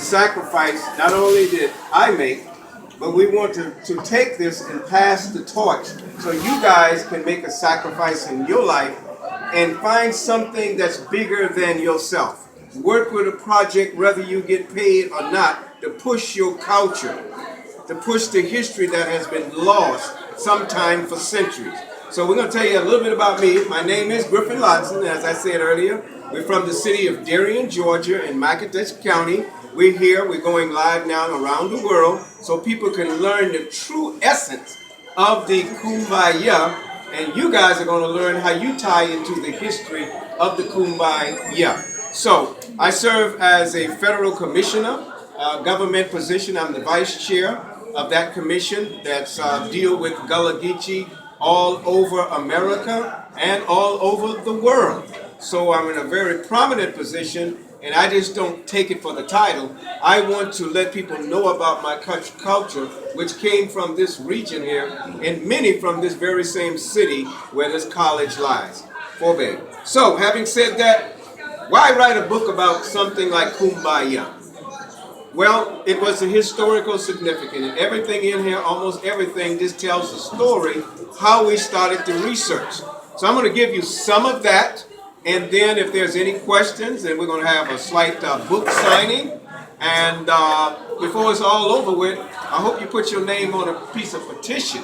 sacrifice not only did I make, but we want to take this and pass the torch so you guys can make a sacrifice in your life and find something that's bigger than yourself. Work with a project, whether you get paid or not, to push your culture, to push the history that has been lost sometime for centuries. So we're going to tell you a little bit about me. My name is Griffin Lotson. As I said earlier, we're from the city of Darien, Georgia, in Macatash County. We're here. We're going live now around the world so people can learn the true essence of the Kumbaya. And you guys are going to learn how you tie into the history of the Kumbaya. So I serve as a federal commissioner, government position. I'm the vice chair of that commission that's deal with Gullah all over America and all over the world. So I'm in a very prominent position, and I just don't take it for the title. I want to let people know about my culture, which came from this region here, and many from this very same city where this college lies, Fourah Bay. So, having said that, why write a book about something like Kumbaya? Well, it was a historical significance, and everything in here, almost everything, just tells the story, how we started the research. So I'm going to give you some of that, and then if there's any questions, then we're going to have a slight book signing. And before it's all over with, I hope you put your name on a piece of petition,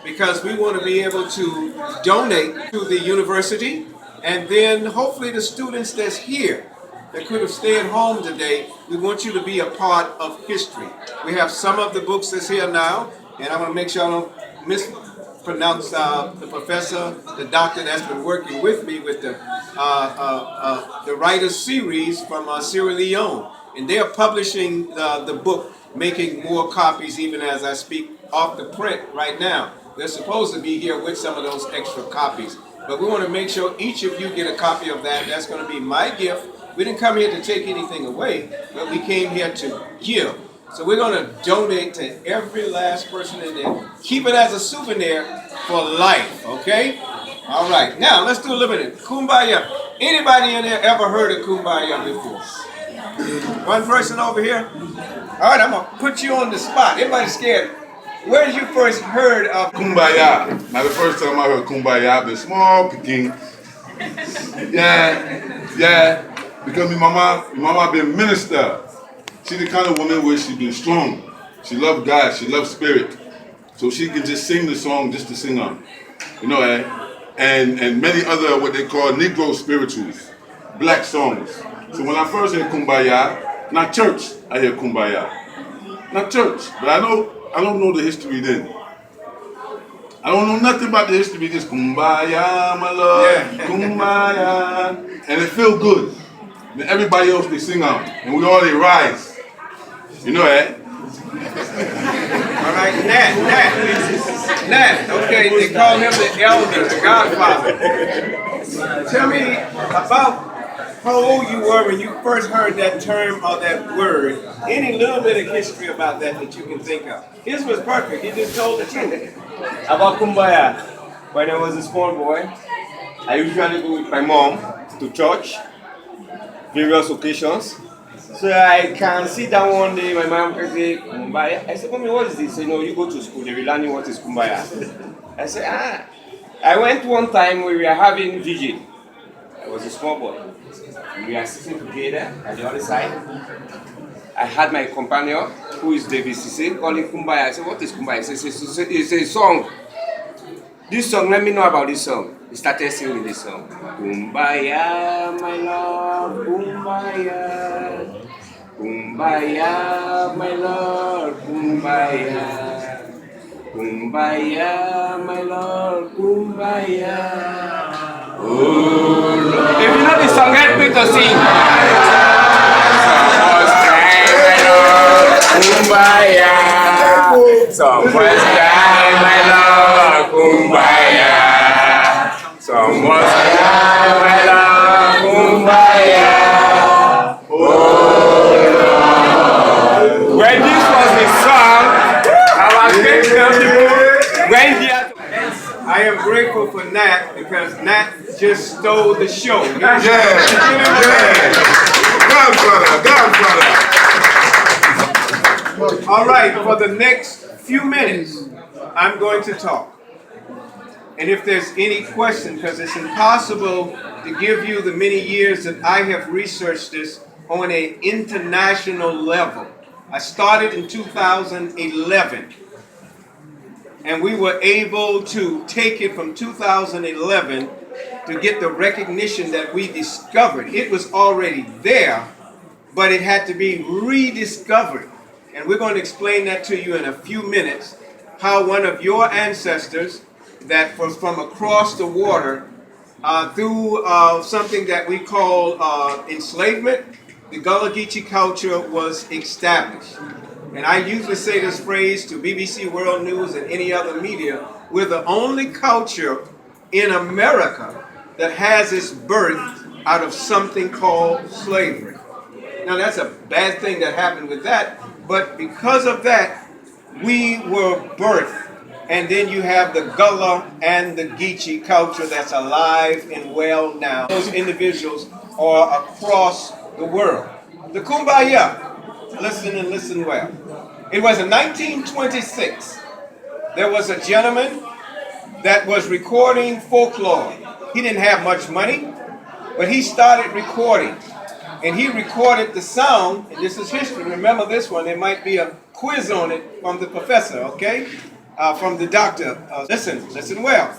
because we want to be able to donate to the university, and then hopefully the students that's here that could have stayed home today, we want you to be a part of history. We have some of the books that's here now, and I want to make sure I don't mispronounce the professor, the doctor that's been working with me with the writer series from Sierra Leone. And they are publishing the book, making more copies even as I speak, off the print right now. They're supposed to be here with some of those extra copies. But we want to make sure each of you get a copy of that. That's going to be my gift. We didn't come here to take anything away, but we came here to give. So we're going to donate to every last person in there. Keep it as a souvenir for life, okay? All right, now let's do a little bit of Kumbaya. Anybody in there ever heard of Kumbaya before? One person over here? All right, I'm going to put you on the spot. Everybody's scared. Where did you first heard of Kumbaya? Now the first time I heard Kumbaya, I've been small picking. Yeah. Because my mama been minister. She the kind of woman where she been strong. She love God, she love spirit. So she can just sing the song just to sing on. You know, and many other what they call Negro spirituals, black songs. So when I first hear Kumbaya, not church, I hear Kumbaya. Not church, but I don't know the history then. I don't know nothing about the history, just Kumbaya, my love, Kumbaya. And it feel good. Then everybody else they sing out, and we all they rise. You know that? All right, Nat. Okay, they call him the elder, the godfather. Tell me about how old you were when you first heard that term or that word. Any little bit of history about that you can think of. His was perfect. He just told the truth. About Kumbaya, when I was a small boy, I usually go with my mom to church, various occasions. So I can sit down one day, my mom can say, Kumbaya. I said, Mommy, what is this? You go to school, they will learn you what is Kumbaya. I said, I went one time we were having vigil. I was a small boy. We are sitting together at the other side. I had my companion, who is David Cisse, calling Kumbaya. I said, what is Kumbaya? He said, it's a song. This song, let me know about this song. He started singing this song. Kumbaya, my love, Kumbaya. Kumbaya, my lord, Kumbaya. Kumbaya, my lord, Kumbaya. Oh, Lord. If you know the song, help me to sing. Kumbaya, some was die, my lord, Kumbaya. Some was die, my lord, Kumbaya. Oh, Lord. When this was the song, our great people went here. I am grateful for Nat because Nat just stole the show. Yeah. Godfather. All right, for the next few minutes, I'm going to talk. And if there's any question, because it's impossible to give you the many years that I have researched this on an international level. I started in 2011, and we were able to take it from 2011 to get the recognition that we discovered. It was already there, but it had to be rediscovered. And we're going to explain that to you in a few minutes, how one of your ancestors that was from across the water through something that we call enslavement, the Gullah Geechee culture was established. And I usually say this phrase to BBC World News and any other media, we're the only culture in America that has its birth out of something called slavery. Now that's a bad thing that happened with that, but because of that, we were birthed. And then you have the Gullah and the Geechee culture that's alive and well now. Those individuals are across the world. The Kumbaya, listen and listen well. It was in 1926. There was a gentleman that was recording folklore. He didn't have much money, but he started recording. And he recorded the sound, and this is history. Remember this one, there might be a quiz on it from the professor, okay? From the doctor. Listen well.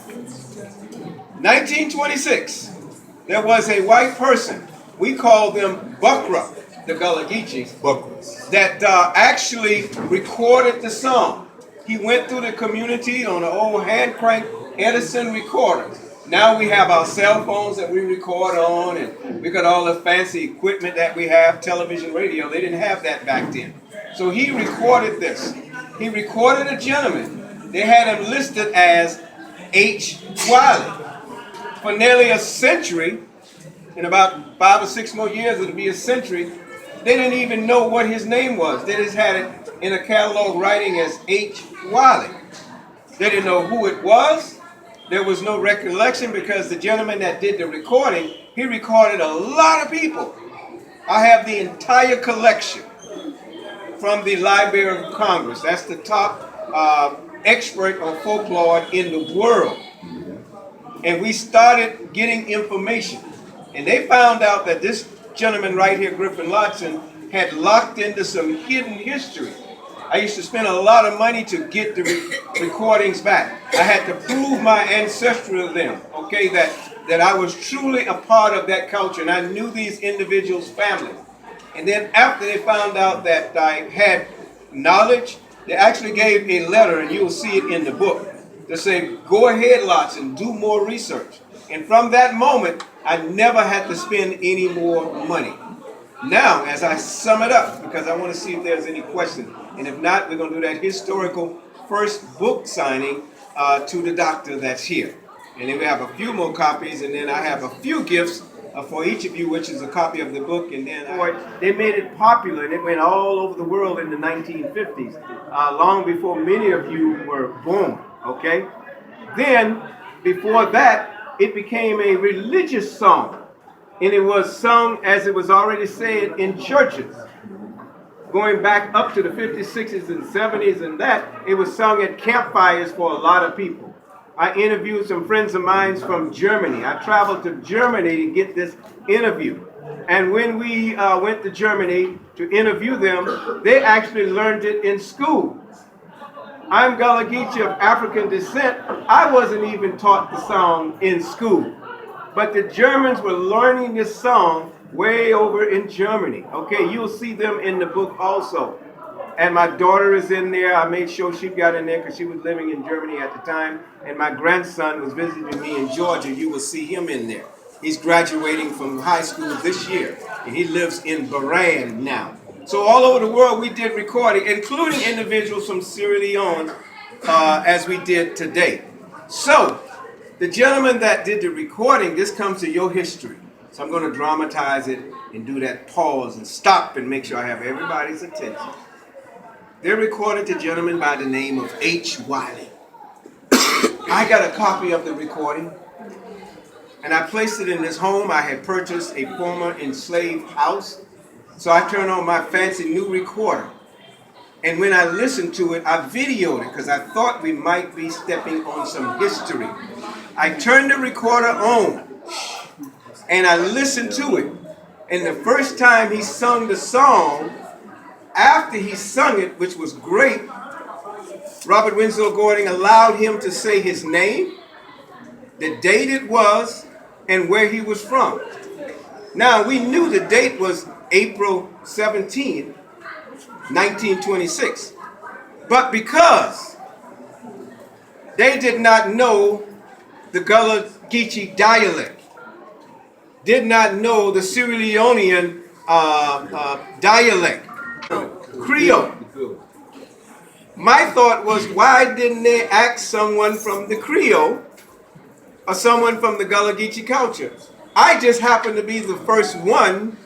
1926, there was a white person, we call them Buckra, the Gullah Geechees, that actually recorded the song. He went through the community on an old hand crank Edison recorder. Now we have our cell phones that we record on, and we got all the fancy equipment that we have, television, radio. They didn't have that back then. So he recorded this. He recorded a gentleman. They had him listed as H. Wiley. For nearly a century, in about 5 or 6 more years, it'll be a century, they didn't even know what his name was. They just had it in a catalog writing as H. Wiley. They didn't know who it was. There was no recollection because the gentleman that did the recording, he recorded a lot of people. I have the entire collection from the Library of Congress. That's the top expert on folklore in the world. And we started getting information. And they found out that this gentleman right here, Griffin Lotson, had locked into some hidden history. I used to spend a lot of money to get the recordings back. I had to prove my ancestry to them, okay, that I was truly a part of that culture, and I knew these individuals' families. And then after they found out that I had knowledge, they actually gave a letter, and you'll see it in the book, to say, go ahead, Lotson, do more research. And from that moment, I never had to spend any more money. Now, as I sum it up, because I want to see if there's any questions, and if not, we're going to do that historical first book signing to the doctor that's here. And then we have a few more copies, and then I have a few gifts for each of you, which is a copy of the book. And then they made it popular, and it went all over the world in the 1950s, long before many of you were born, okay? Then, before that, it became a religious song. And it was sung, as it was already said, in churches. Going back up to the 50s, 60s, and 70s and that, it was sung at campfires for a lot of people. I interviewed some friends of mine from Germany. I traveled to Germany to get this interview. And when we went to Germany to interview them, they actually learned it in school. I'm Gullah Geechee of African descent. I wasn't even taught the song in school. But the Germans were learning this song way over in Germany. Okay, you'll see them in the book also. And my daughter is in there. I made sure she got in there because she was living in Germany at the time. And my grandson was visiting me in Georgia. You will see him in there. He's graduating from high school this year. And he lives in Bahrain now. So all over the world we did recording, including individuals from Sierra Leone, as we did today. So, the gentleman that did the recording, this comes to your history. So I'm going to dramatize it and do that pause and stop and make sure I have everybody's attention. They recorded the gentleman by the name of H. Wiley. I got a copy of the recording, and I placed it in this home. I had purchased a former enslaved house, so I turned on my fancy new recorder. And when I listened to it, I videoed it because I thought we might be stepping on some history. I turned the recorder on and I listened to it. And the first time he sung the song, after he sung it, which was great, Robert Winslow Gordon allowed him to say his name, the date it was, and where he was from. Now, we knew the date was April 17, 1926. But because they did not know the Gullah Geechee dialect, did not know the Sierra Leonean dialect, Creole. My thought was, why didn't they ask someone from the Creole or someone from the Gullah Geechee culture? I just happened to be the first one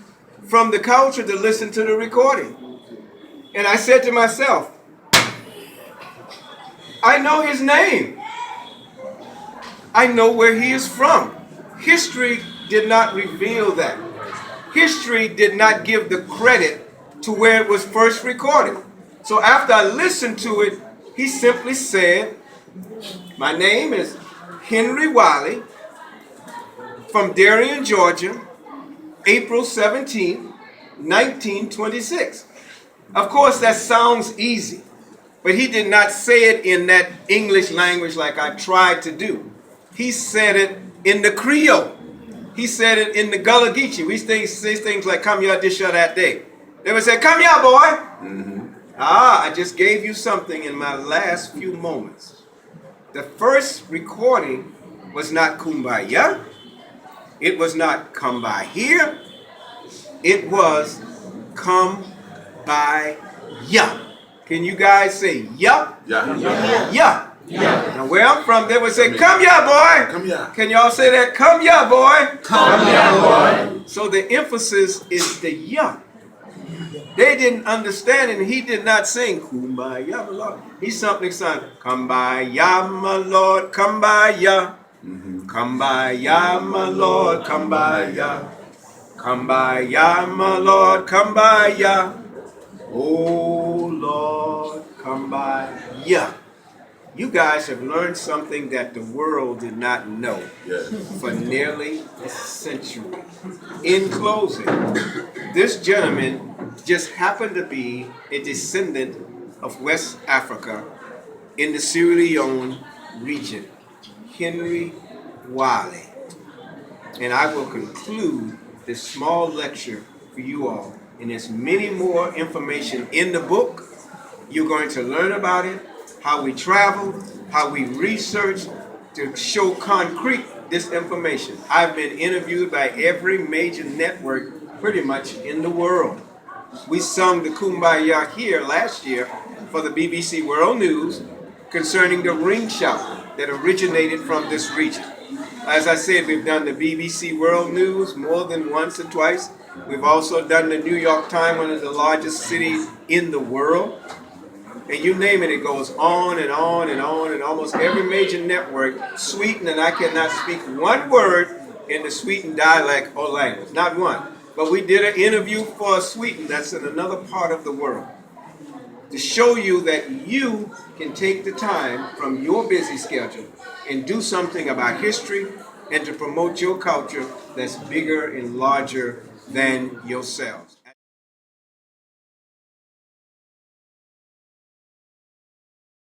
from the culture to listen to the recording. And I said to myself, I know his name. I know where he is from. History did not reveal that. History did not give the credit to where it was first recorded. So after I listened to it, he simply said, my name is Henry Wiley from Darien, Georgia, April 17, 1926. Of course, that sounds easy, but he did not say it in that English language like I tried to do. He said it in the Creole. He said it in the Gullah Geechee. We say things like, come here, this or that day. They would say, come here, boy. I just gave you something in my last few moments. The first recording was not Kumbaya. It was not come by here. It was come by ya. Can you guys say ya? Yeah. Ya. Now where I'm from, they would say, come here, boy. Come here. Can y'all say that? Come here, boy. Come here, boy. So the emphasis is the ya. They didn't understand it, and he did not sing Kumbaya, my Lord. He simply sang, Kumbaya, my Lord, Kumbaya. Kumbaya, my Lord, Kumbaya. Kumbaya, my Lord, Kumbaya. Oh Lord, Kumbaya. You guys have learned something that the world did not know for nearly a century. In closing, this gentleman just happened to be a descendant of West Africa in the Sierra Leone region, Henry Wiley. And I will conclude this small lecture for you all. And there's many more information in the book. You're going to learn about it, how we travel, how we research to show concrete this information. I've been interviewed by every major network pretty much in the world. We sung the Kumbaya here last year for the BBC World News concerning the ring shout that originated from this region. As I said, we've done the BBC World News more than once or twice. We've also done the New York Times, one of the largest cities in the world. And you name it, it goes on and on and on, and almost every major network, Sweden, and I cannot speak one word in the Sweden dialect or language, not one. But we did an interview for Sweden, that's in another part of the world, to show you that you can take the time from your busy schedule and do something about history and to promote your culture that's bigger and larger than yourselves.